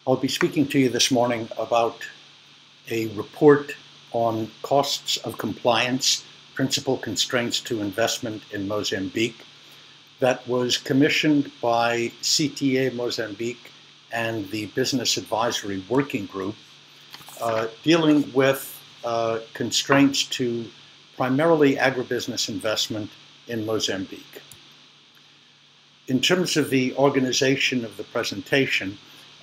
I'll be speaking to you this morning about a report on costs of compliance, principal constraints to investment in Mozambique that was commissioned by CTA Mozambique and the Business Advisory Working Group, dealing with constraints to primarily agribusiness investment in Mozambique. In terms of the organization of the presentation,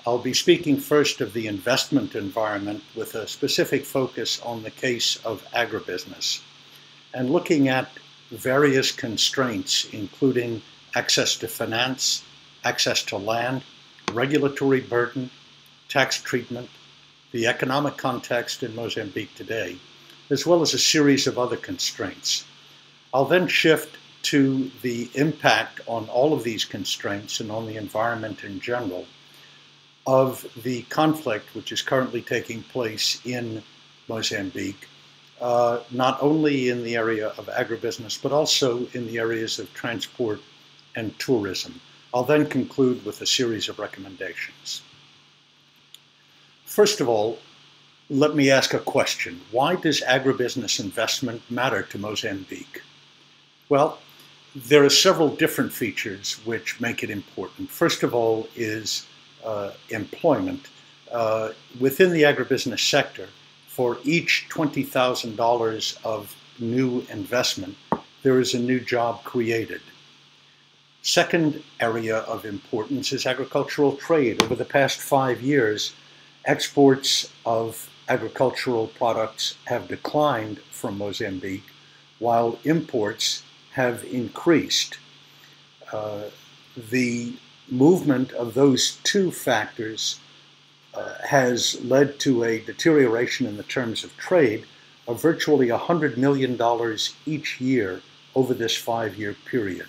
I'll be speaking first of the investment environment with a specific focus on the case of agribusiness and looking at various constraints, including access to finance, access to land, regulatory burden, tax treatment, the economic context in Mozambique today, as well as a series of other constraints. I'll then shift to the impact on all of these constraints and on the environment in general of the conflict which is currently taking place in Mozambique, not only in the area of agribusiness, but also in the areas of transport and tourism. I'll then conclude with a series of recommendations. First of all, let me ask a question. Why does agribusiness investment matter to Mozambique? Well, there are several different features which make it important. First of all is employment. Within the agribusiness sector, for each $20,000 of new investment, there is a new job created. Second area of importance is agricultural trade. Over the past 5 years, exports of agricultural products have declined from Mozambique, while imports have increased. The movement of those two factors has led to a deterioration in the terms of trade of virtually $100 million each year over this 5-year period.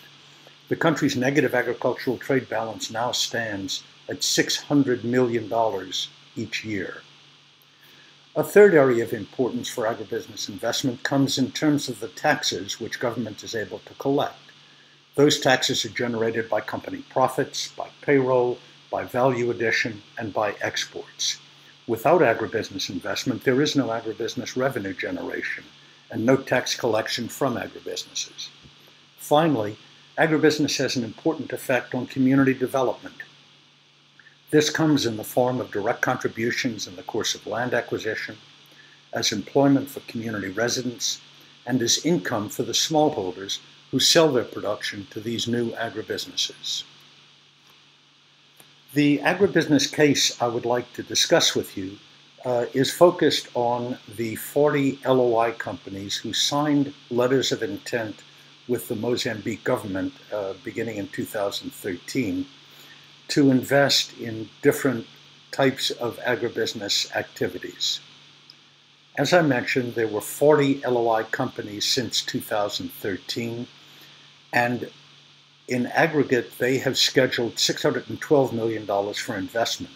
The country's negative agricultural trade balance now stands at $600 million each year. A third area of importance for agribusiness investment comes in terms of the taxes which government is able to collect. Those taxes are generated by company profits, by payroll, by value addition, and by exports. Without agribusiness investment, there is no agribusiness revenue generation and no tax collection from agribusinesses. Finally, agribusiness has an important effect on community development. This comes in the form of direct contributions in the course of land acquisition, as employment for community residents, and as income for the smallholders who sell their production to these new agribusinesses. The agribusiness case I would like to discuss with you is focused on the 40 LOI companies who signed letters of intent with the Mozambique government beginning in 2013 to invest in different types of agribusiness activities. As I mentioned, there were 40 LOI companies since 2013, and in aggregate, they have scheduled $612 million for investment.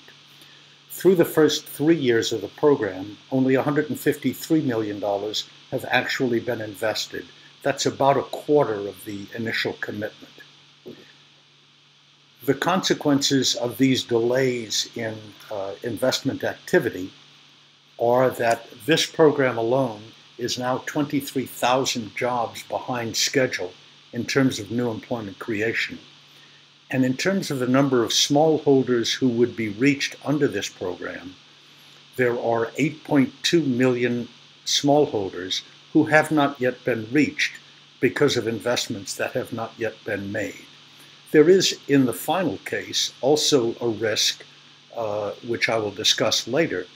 Through the first 3 years of the program, only $153 million have actually been invested. That's about a quarter of the initial commitment. The consequences of these delays in investment activity are that this program alone is now 23,000 jobs behind schedule in terms of new employment creation. And in terms of the number of smallholders who would be reached under this program, there are 8.2 million smallholders who have not yet been reached because of investments that have not yet been made. There is, in the final case, also a risk, which I will discuss later,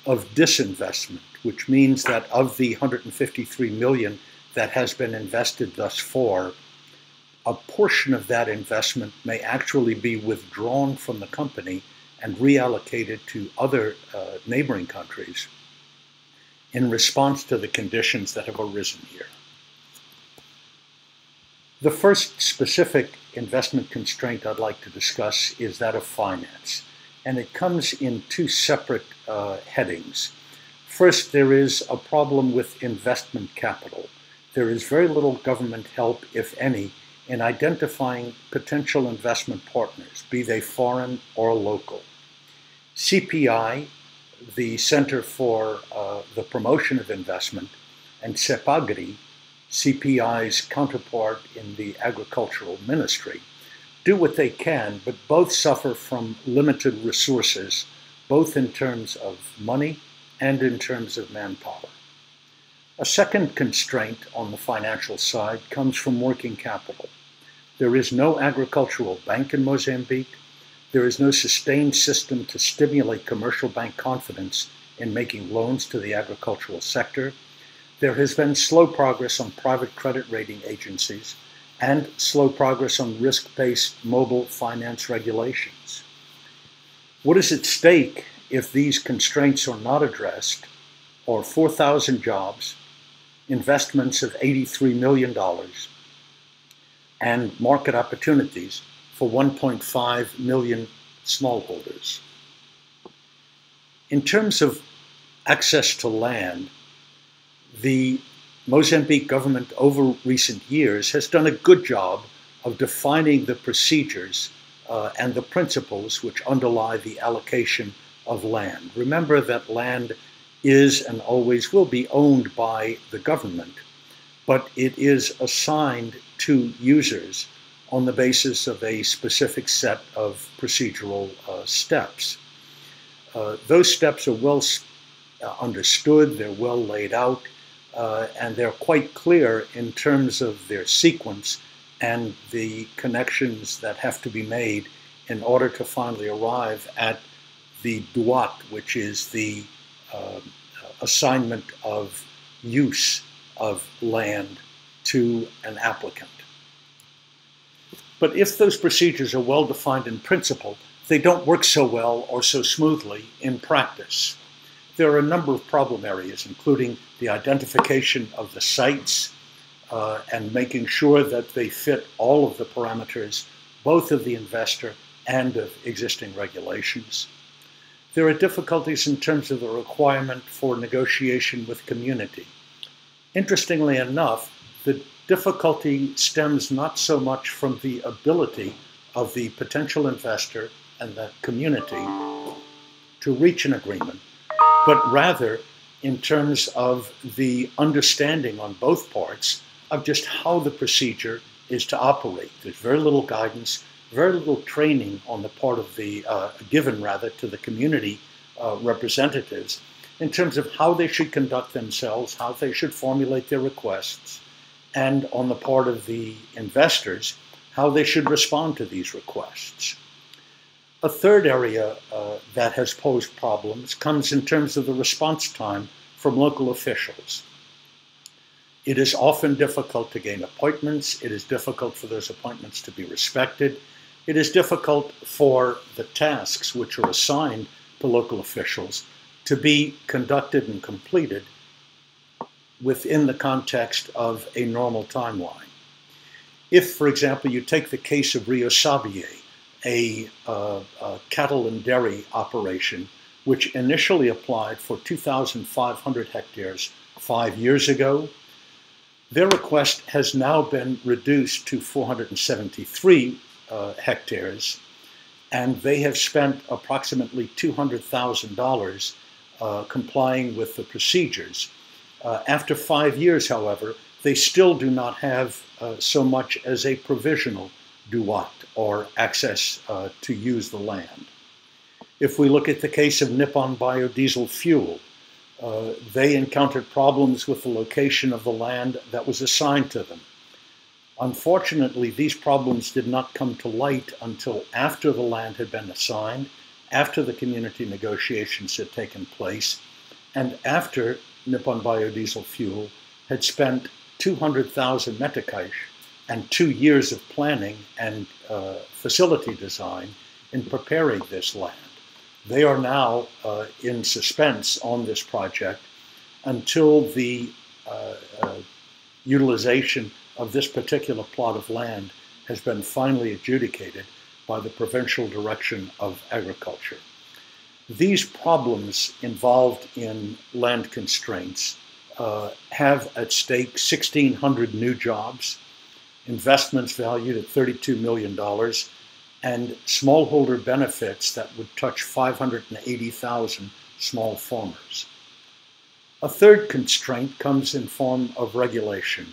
of disinvestment, which means that of the 153 million that has been invested thus far, a portion of that investment may actually be withdrawn from the company and reallocated to other neighboring countries in response to the conditions that have arisen here. The first specific investment constraint I'd like to discuss is that of finance, and it comes in two separate headings. First, there is a problem with investment capital. There is very little government help, if any, in identifying potential investment partners, be they foreign or local. CPI, the Center for the Promotion of Investment, and CEPAGRI, CPI's counterpart in the Agricultural Ministry, do what they can, but both suffer from limited resources, both in terms of money and in terms of manpower. A second constraint on the financial side comes from working capital. There is no agricultural bank in Mozambique. There is no sustained system to stimulate commercial bank confidence in making loans to the agricultural sector. There has been slow progress on private credit rating agencies and slow progress on risk-based mobile finance regulations. What is at stake if these constraints are not addressed are 4,000 jobs, investments of $83 million, and market opportunities for 1.5 million smallholders. In terms of access to land, the Mozambique government over recent years has done a good job of defining the procedures and the principles which underlie the allocation of land. Remember that land is and always will be owned by the government, but it is assigned to users on the basis of a specific set of procedural steps. Those steps are well understood, they're well laid out, and they're quite clear in terms of their sequence and the connections that have to be made in order to finally arrive at the duat, which is the assignment of use of land to an applicant. But if those procedures are well defined in principle, they don't work so well or so smoothly in practice. There are a number of problem areas, including the identification of the sites and making sure that they fit all of the parameters, both of the investor and of existing regulations. There are difficulties in terms of the requirement for negotiation with community. Interestingly enough, the difficulty stems not so much from the ability of the potential investor and the community to reach an agreement, but rather in terms of the understanding on both parts of just how the procedure is to operate. There's very little guidance, very little training on the part of the, given rather, to the community representatives in terms of how they should conduct themselves, how they should formulate their requests, and on the part of the investors, how they should respond to these requests. A third area that has posed problems comes in terms of the response time from local officials. It is often difficult to gain appointments. It is difficult for those appointments to be respected. It is difficult for the tasks which are assigned to local officials to be conducted and completed within the context of a normal timeline. If, for example, you take the case of Rio Sabié, a cattle and dairy operation, which initially applied for 2,500 hectares 5 years ago, their request has now been reduced to 473 hectares, and they have spent approximately $200,000 complying with the procedures. After 5 years, however, they still do not have so much as a provisional duat, or access to use the land. If we look at the case of Nippon Biodiesel Fuel, they encountered problems with the location of the land that was assigned to them. Unfortunately, these problems did not come to light until after the land had been assigned, after the community negotiations had taken place, and after Nippon Biodiesel Fuel had spent 200,000 meticais and 2 years of planning and facility design in preparing this land. They are now in suspense on this project until the utilization of this particular plot of land has been finally adjudicated by the Provincial Direction of Agriculture. These problems involved in land constraints have at stake 1,600 new jobs, investments valued at $32 million, and smallholder benefits that would touch 580,000 small farmers. A third constraint comes in form of regulation.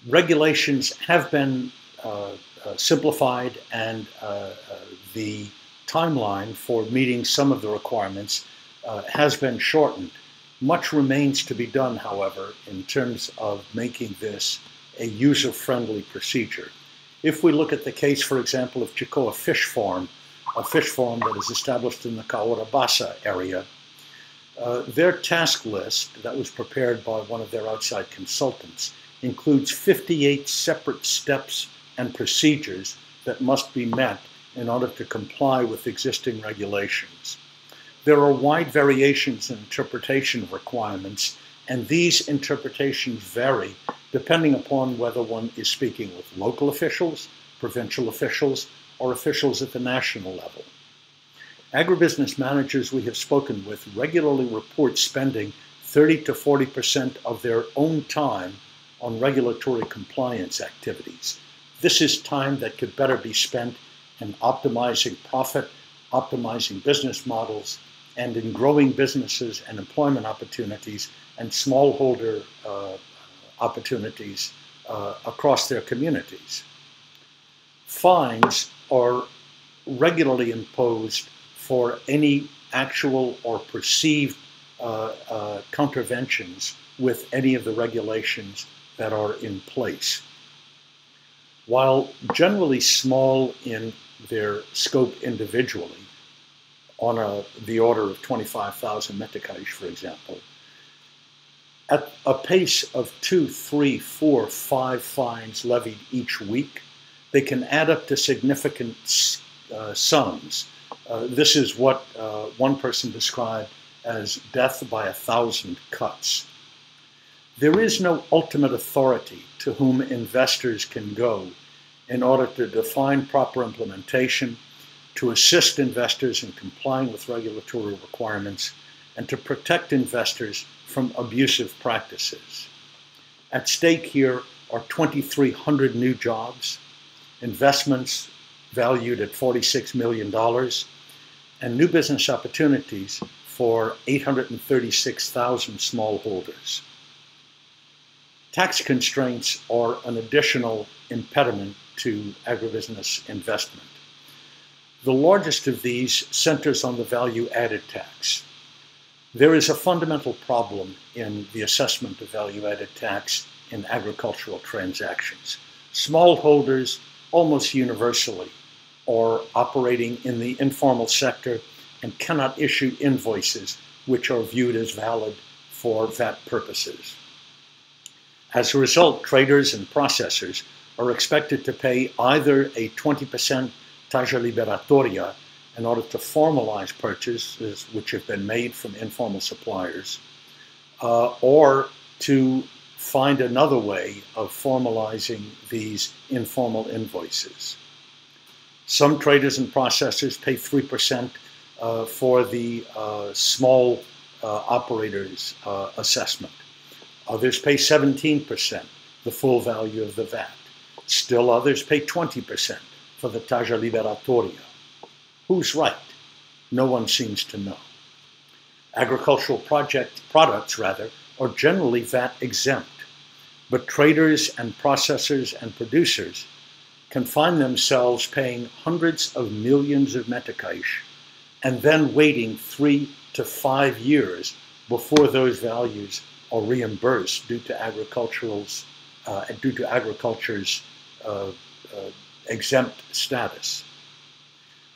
Regulations have been simplified, and the timeline for meeting some of the requirements has been shortened. Much remains to be done, however, in terms of making this a user-friendly procedure. If we look at the case, for example, of Chikoa Fish Farm, a fish farm that is established in the Kaora Basa area, their task list that was prepared by one of their outside consultants includes 58 separate steps and procedures that must be met in order to comply with existing regulations. There are wide variations in interpretation of requirements, and these interpretations vary depending upon whether one is speaking with local officials, provincial officials, or officials at the national level. Agribusiness managers we have spoken with regularly report spending 30 to 40% of their own time on regulatory compliance activities. This is time that could better be spent in optimizing profit, optimizing business models, and in growing businesses and employment opportunities and smallholder opportunities across their communities. Fines are regularly imposed for any actual or perceived contraventions with any of the regulations that are in place. While generally small in their scope individually, on the order of 25,000 meticais, for example, at a pace of 2, 3, 4, 5 fines levied each week, they can add up to significant sums. This is what one person described as death by 1,000 cuts. There is no ultimate authority to whom investors can go in order to define proper implementation, to assist investors in complying with regulatory requirements, and to protect investors from abusive practices. At stake here are 2,300 new jobs, investments valued at $46 million, and new business opportunities for 836,000 smallholders. Tax constraints are an additional impediment to agribusiness investment. The largest of these centers on the value-added tax. There is a fundamental problem in the assessment of value-added tax in agricultural transactions. Smallholders, almost universally, are operating in the informal sector and cannot issue invoices which are viewed as valid for VAT purposes. As a result, traders and processors are expected to pay either a 20% taxa liberatoria in order to formalize purchases which have been made from informal suppliers, or to find another way of formalizing these informal invoices. Some traders and processors pay 3% for the small operators assessment. Others pay 17%, the full value of the VAT. Still others pay 20% for the taxa liberatoria. Who's right? No one seems to know. Agricultural products are generally VAT exempt, but traders and processors and producers can find themselves paying hundreds of millions of meticais and then waiting 3 to 5 years before those values are reimbursed due to agriculture's exempt status.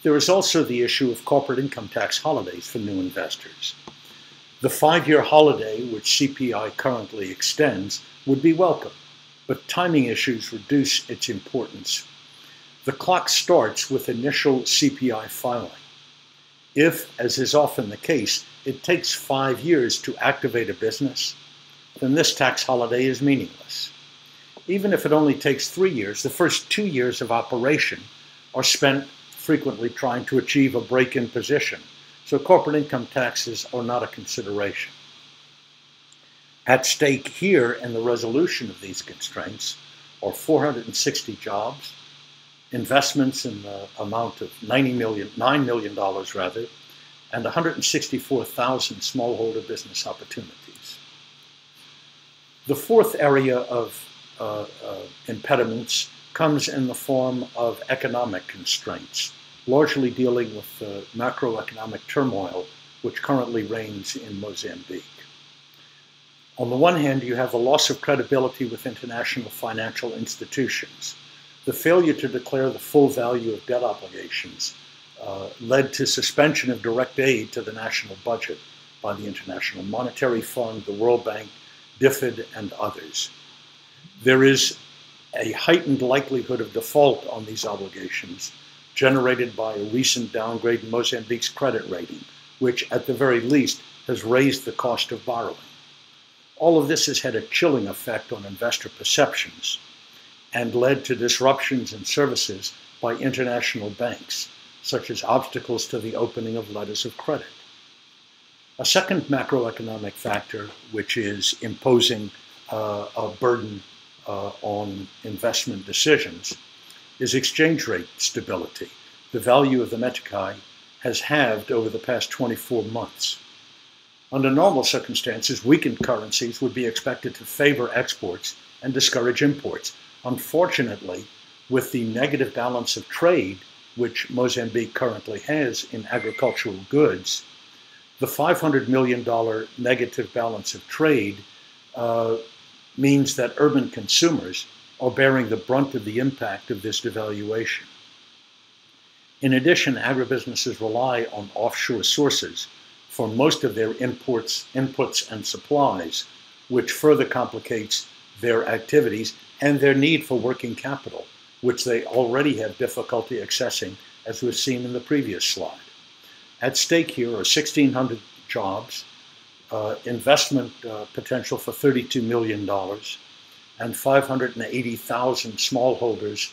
There is also the issue of corporate income tax holidays for new investors. The 5-year holiday, which CPI currently extends, would be welcome, but timing issues reduce its importance. The clock starts with initial CPI filing. If, as is often the case, it takes 5 years to activate a business, then this tax holiday is meaningless. Even if it only takes 3 years, the first 2 years of operation are spent frequently trying to achieve a break-in position, so corporate income taxes are not a consideration. At stake here in the resolution of these constraints are 460 jobs, investments in the amount of $9 million rather, and 164,000 smallholder business opportunities. The fourth area of impediments comes in the form of economic constraints, largely dealing with the macroeconomic turmoil which currently reigns in Mozambique. On the one hand, you have a loss of credibility with international financial institutions. The failure to declare the full value of debt obligations led to suspension of direct aid to the national budget by the International Monetary Fund, the World Bank, DFID, and others. There is a heightened likelihood of default on these obligations generated by a recent downgrade in Mozambique's credit rating, which at the very least has raised the cost of borrowing. All of this has had a chilling effect on investor perceptions and led to disruptions in services by international banks, such as obstacles to the opening of letters of credit. A second macroeconomic factor, which is imposing a burden on investment decisions, is exchange rate stability. The value of the metikai has halved over the past 24 months. Under normal circumstances, weakened currencies would be expected to favor exports and discourage imports. Unfortunately, with the negative balance of trade, which Mozambique currently has in agricultural goods, the $500 million negative balance of trade means that urban consumers are bearing the brunt of the impact of this devaluation. In addition, agribusinesses rely on offshore sources for most of their inputs and supplies, which further complicates their activities and their need for working capital, which they already have difficulty accessing, as we've seen in the previous slide. At stake here are 1,600 jobs, investment potential for $32 million, and 580,000 smallholders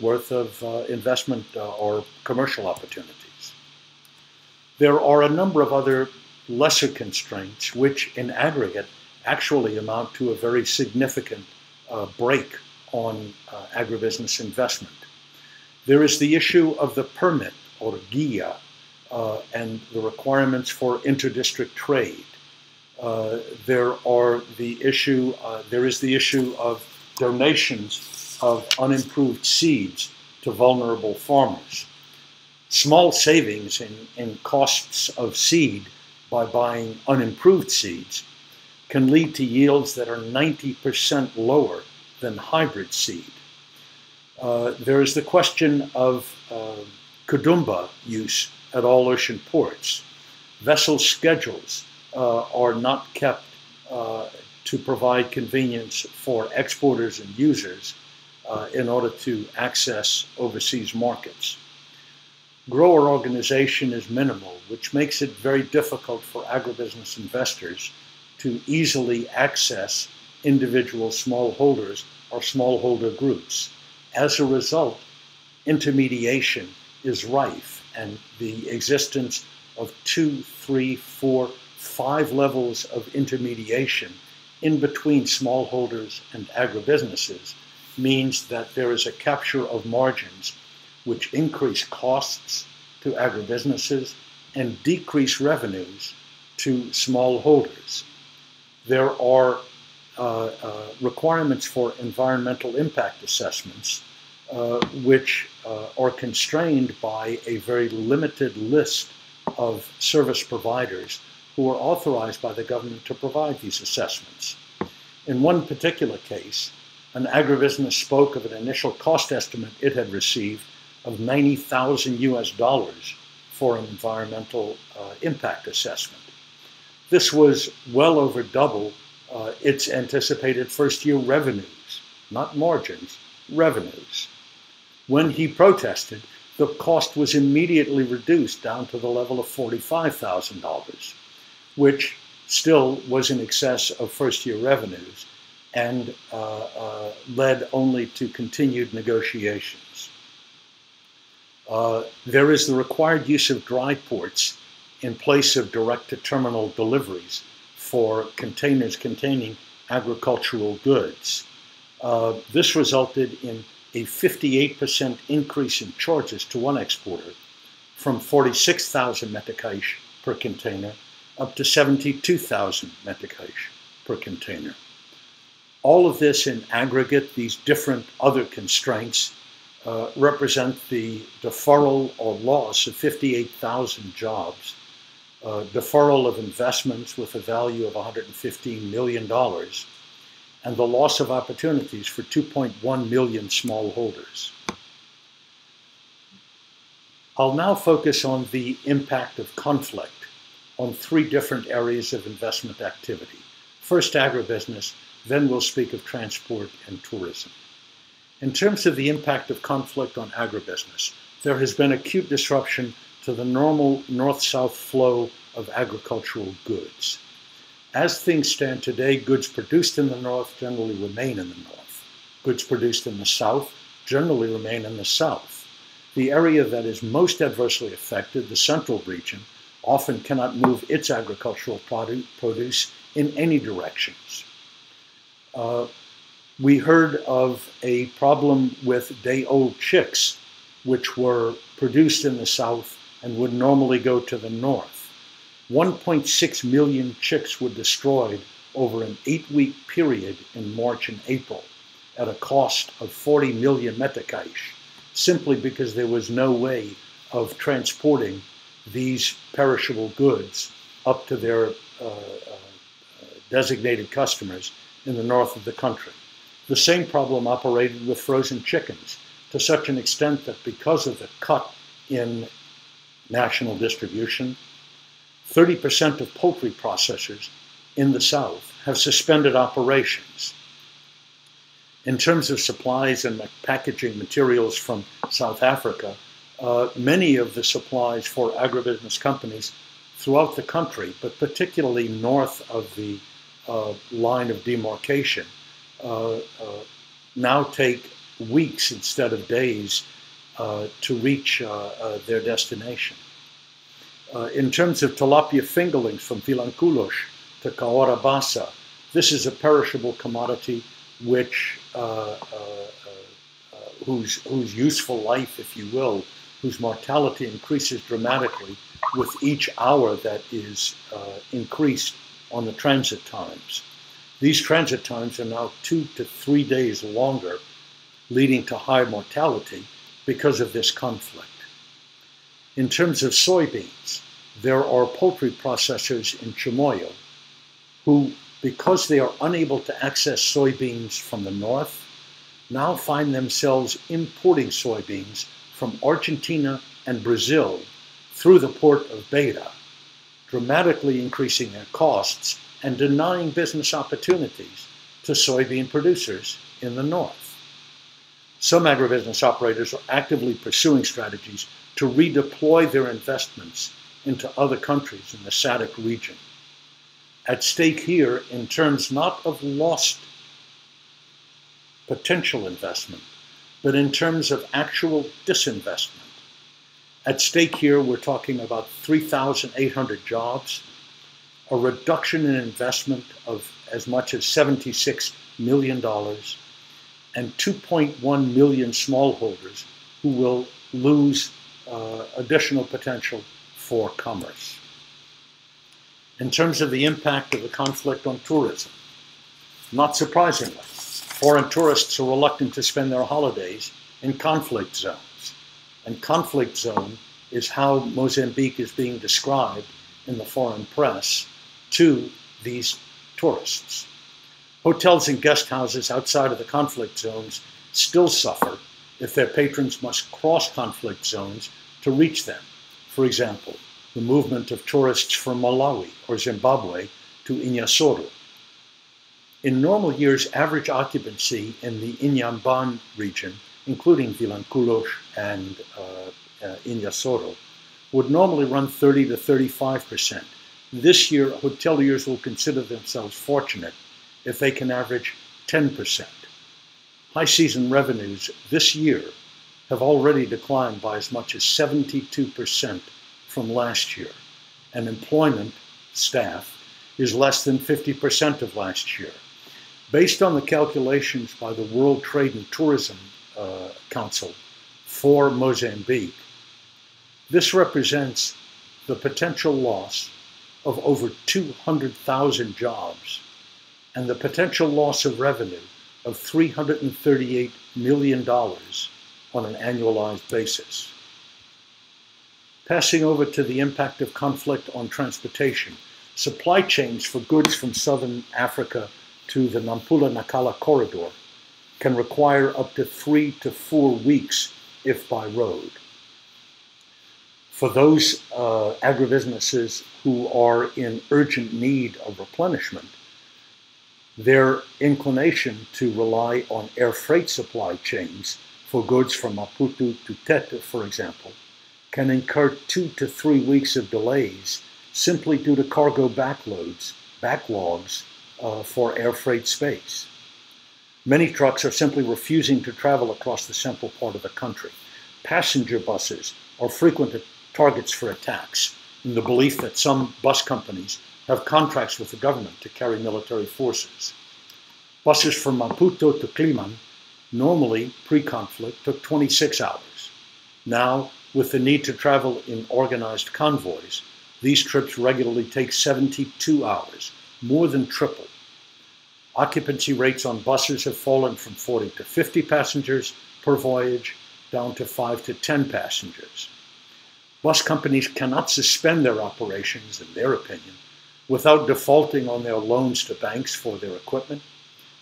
worth of investment or commercial opportunities. There are a number of other lesser constraints which in aggregate actually amount to a very significant break on agribusiness investment. There is the issue of the permit, or guia, and the requirements for interdistrict trade. There is the issue of donations of unimproved seeds to vulnerable farmers. Small savings in costs of seed by buying unimproved seeds can lead to yields that are 90% lower than hybrid seed. There is the question of Kudumba use at all ocean ports. Vessel schedules are not kept to provide convenience for exporters and users in order to access overseas markets. Grower organization is minimal, which makes it very difficult for agribusiness investors to easily access individual smallholders or smallholder groups. As a result, intermediation is rife, and the existence of 2, 3, 4, 5 levels of intermediation in between smallholders and agribusinesses means that there is a capture of margins which increase costs to agribusinesses and decrease revenues to smallholders. There are requirements for environmental impact assessments which are constrained by a very limited list of service providers who are authorized by the government to provide these assessments. In one particular case, an agribusiness spoke of an initial cost estimate it had received of $90,000 for an environmental impact assessment. This was well over double its anticipated first-year revenues, not margins, revenues. When he protested, the cost was immediately reduced down to the level of $45,000, which still was in excess of first-year revenues and led only to continued negotiations. There is the required use of dry ports in place of direct-to-terminal deliveries for containers containing agricultural goods. This resulted in a 58% increase in charges to one exporter from 46,000 meticais per container up to 72,000 meticais per container. All of this in aggregate, these different other constraints, represent the deferral or loss of 58,000 jobs, deferral of investments with a value of $115 million, and the loss of opportunities for 2.1 million smallholders. I'll now focus on the impact of conflict on three different areas of investment activity. First, agribusiness, then we'll speak of transport and tourism. In terms of the impact of conflict on agribusiness, there has been acute disruption to the normal north-south flow of agricultural goods. As things stand today, goods produced in the north generally remain in the north. Goods produced in the south generally remain in the south. The area that is most adversely affected, the central region, often cannot move its agricultural produce in any directions. We heard of a problem with day-old chicks, which were produced in the south and would normally go to the north. 1.6 million chicks were destroyed over an 8-week period in March and April at a cost of 40 million meticais, simply because there was no way of transporting these perishable goods up to their designated customers in the north of the country. The same problem operated with frozen chickens to such an extent that because of the cut in national distribution, 30% of poultry processors in the south have suspended operations. In terms of supplies and packaging materials from South Africa, many of the supplies for agribusiness companies throughout the country, but particularly north of the line of demarcation, now take weeks instead of days to reach their destination. In terms of tilapia fingerlings from Vilanculos to Cahora Bassa, this is a perishable commodity which whose useful life, if you will, whose mortality increases dramatically with each hour that is increased on the transit times. These transit times are now 2 to 3 days longer, leading to high mortality because of this conflict. In terms of soybeans, there are poultry processors in Chimoio who, because they are unable to access soybeans from the north, now find themselves importing soybeans from Argentina and Brazil through the port of Beira, dramatically increasing their costs and denying business opportunities to soybean producers in the north. Some agribusiness operators are actively pursuing strategies to redeploy their investments into other countries in the SADC region. At stake here, in terms not of lost potential investment, but in terms of actual disinvestment. At stake here, we're talking about 3,800 jobs, a reduction in investment of as much as $76 million, and 2.1 million smallholders who will lose additional potential for commerce. In terms of the impact of the conflict on tourism, not surprisingly, foreign tourists are reluctant to spend their holidays in conflict zones. And conflict zone is how Mozambique is being described in the foreign press to these tourists. Hotels and guest houses outside of the conflict zones still suffer if their patrons must cross conflict zones to reach them. For example, the movement of tourists from Malawi or Zimbabwe to Inhassoro. In normal years, average occupancy in the Inhambane region, including Vilanculos and Inhassoro, would normally run 30 to 35%. This year, hoteliers will consider themselves fortunate if they can average 10%. High season revenues this year have already declined by as much as 72% from last year, and employment staff is less than 50% of last year. Based on the calculations by the World Trade and Tourism Council for Mozambique, this represents the potential loss of over 200,000 jobs and the potential loss of revenue of $338 million on an annualized basis. Passing over to the impact of conflict on transportation, supply chains for goods from southern Africa to the Nampula-Nacala corridor can require up to 3 to 4 weeks if by road. For those agribusinesses who are in urgent need of replenishment, their inclination to rely on air freight supply chains for goods from Maputo to Tete, for example, can incur 2 to 3 weeks of delays simply due to cargo backlogs for air freight space. Many trucks are simply refusing to travel across the central part of the country. Passenger buses are frequent targets for attacks, in the belief that some bus companies have contracts with the government to carry military forces. Buses from Maputo to Kliman normally, pre-conflict, took 26 hours. Now, with the need to travel in organized convoys, these trips regularly take 72 hours, more than triple. Occupancy rates on buses have fallen from 40 to 50 passengers per voyage down to 5 to 10 passengers. Bus companies cannot suspend their operations, in their opinion, without defaulting on their loans to banks for their equipment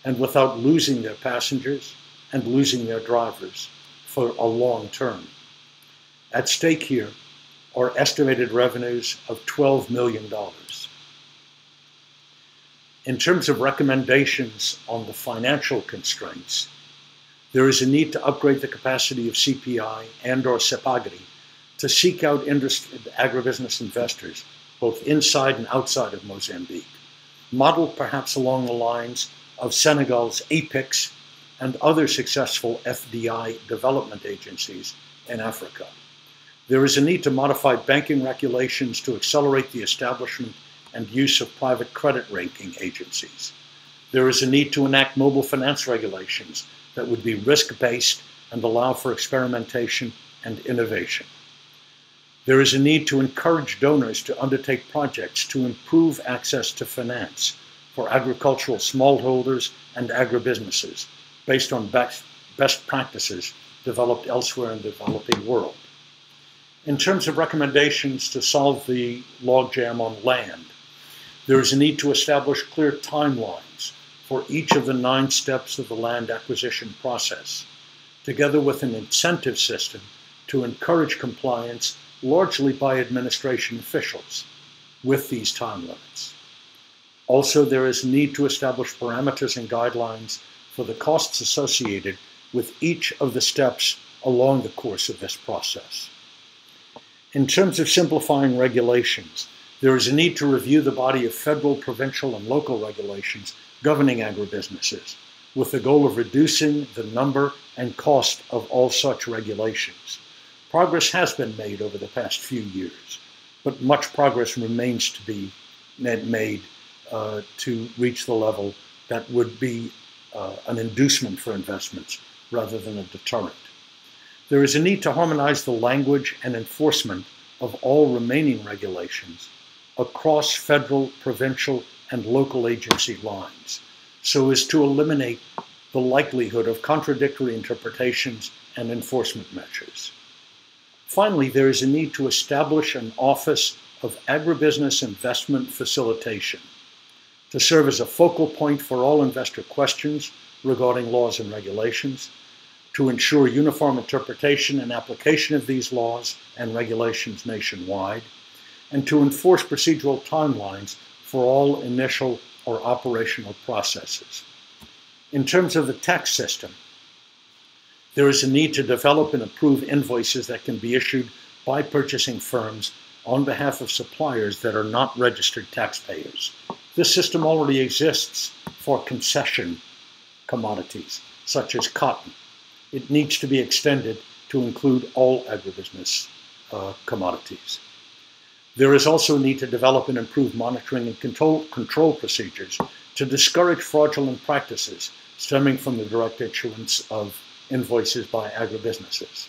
and without losing their passengers and losing their drivers for a long term. At stake here are estimated revenues of $12 million. In terms of recommendations on the financial constraints, there is a need to upgrade the capacity of CPI and/or CEPAGRI to seek out interested agribusiness investors, both inside and outside of Mozambique, modeled perhaps along the lines of Senegal's APIX and other successful FDI development agencies in Africa. There is a need to modify banking regulations to accelerate the establishment and use of private credit rating agencies. There is a need to enact mobile finance regulations that would be risk-based and allow for experimentation and innovation. There is a need to encourage donors to undertake projects to improve access to finance for agricultural smallholders and agribusinesses based on best practices developed elsewhere in the developing world. In terms of recommendations to solve the logjam on land, there is a need to establish clear timelines for each of the 9 steps of the land acquisition process, together with an incentive system to encourage compliance largely by administration officials with these time limits. Also, there is a need to establish parameters and guidelines for the costs associated with each of the steps along the course of this process. In terms of simplifying regulations, there is a need to review the body of federal, provincial, and local regulations governing agribusinesses, with the goal of reducing the number and cost of all such regulations. Progress has been made over the past few years, but much progress remains to be made to reach the level that would be an inducement for investments rather than a deterrent. There is a need to harmonize the language and enforcement of all remaining regulations across federal, provincial, and local agency lines, so as to eliminate the likelihood of contradictory interpretations and enforcement measures. Finally, there is a need to establish an Office of Agribusiness Investment Facilitation to serve as a focal point for all investor questions regarding laws and regulations, to ensure uniform interpretation and application of these laws and regulations nationwide, and to enforce procedural timelines for all initial or operational processes. In terms of the tax system, there is a need to develop and approve invoices that can be issued by purchasing firms on behalf of suppliers that are not registered taxpayers. This system already exists for concession commodities, such as cotton. It needs to be extended to include all agribusiness commodities. There is also a need to develop and improve monitoring and control procedures to discourage fraudulent practices stemming from the direct issuance of invoices by agribusinesses.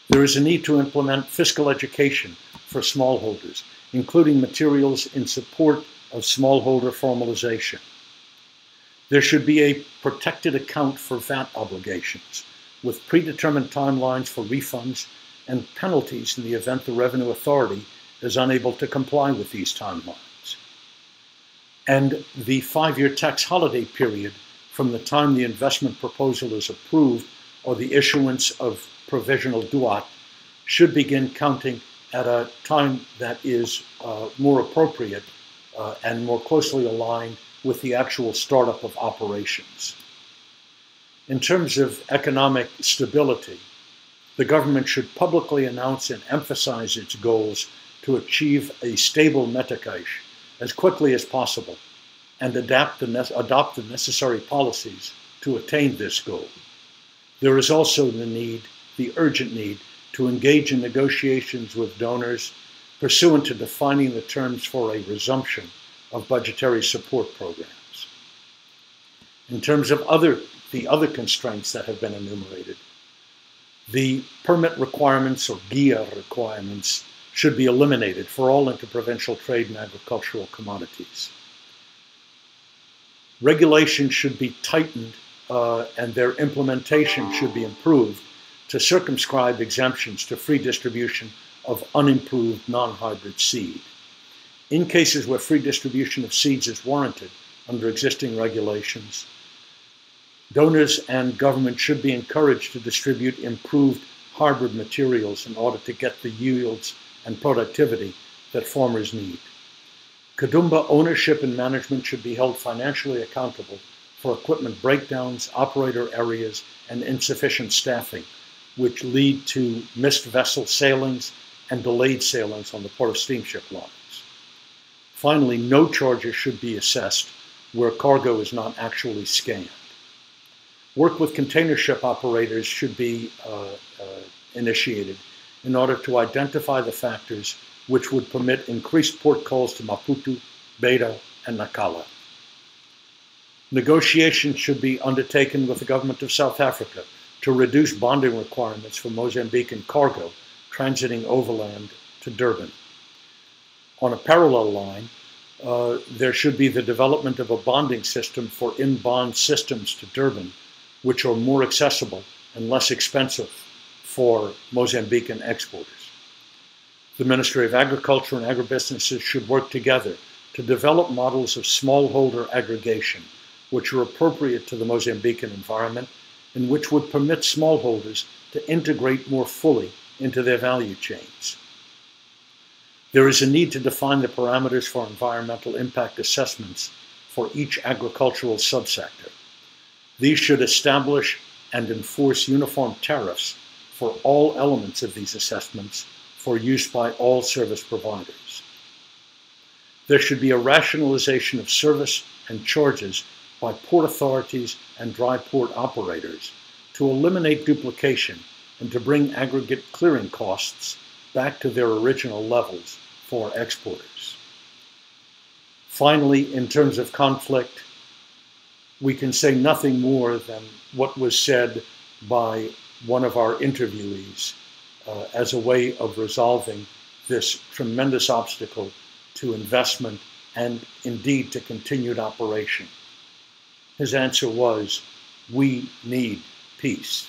There is a need to implement fiscal education for smallholders, including materials in support of smallholder formalization. There should be a protected account for VAT obligations, with predetermined timelines for refunds and penalties in the event the Revenue Authority is unable to comply with these timelines. And the 5-year tax holiday period from the time the investment proposal is approved or the issuance of provisional duat should begin counting at a time that is more appropriate and more closely aligned with the actual startup of operations. In terms of economic stability, the government should publicly announce and emphasize its goals to achieve a stable metakash as quickly as possible and adopt the necessary policies to attain this goal. There is also the urgent need to engage in negotiations with donors pursuant to defining the terms for a resumption of budgetary support programs. In terms of the other constraints that have been enumerated, the permit requirements or GIA requirements should be eliminated for all interprovincial trade in agricultural commodities. Regulations should be tightened and their implementation should be improved to circumscribe exemptions to free distribution of unimproved non-hybrid seed. In cases where free distribution of seeds is warranted under existing regulations, donors and government should be encouraged to distribute improved hybrid materials in order to get the yields and productivity that farmers need. Kadumba ownership and management should be held financially accountable for equipment breakdowns, operator areas, and insufficient staffing, which lead to missed vessel sailings and delayed sailings on the part of steamship lines. Finally, no charges should be assessed where cargo is not actually scanned. Work with container ship operators should be initiated in order to identify the factors which would permit increased port calls to Maputo, Beira, and Nacala. Negotiations should be undertaken with the government of South Africa to reduce bonding requirements for Mozambican cargo transiting overland to Durban. On a parallel line, there should be the development of a bonding system for in-bond systems to Durban, which are more accessible and less expensive for Mozambican exporters. The Ministry of Agriculture and agribusinesses should work together to develop models of smallholder aggregation, which are appropriate to the Mozambican environment and which would permit smallholders to integrate more fully into their value chains. There is a need to define the parameters for environmental impact assessments for each agricultural subsector. These should establish and enforce uniform tariffs for all elements of these assessments for use by all service providers. There should be a rationalization of service and charges by port authorities and dry port operators to eliminate duplication and to bring aggregate clearing costs back to their original levels for exporters. Finally, in terms of conflict, we can say nothing more than what was said by one of our interviewees as a way of resolving this tremendous obstacle to investment and indeed to continued operation. His answer was, "We need peace."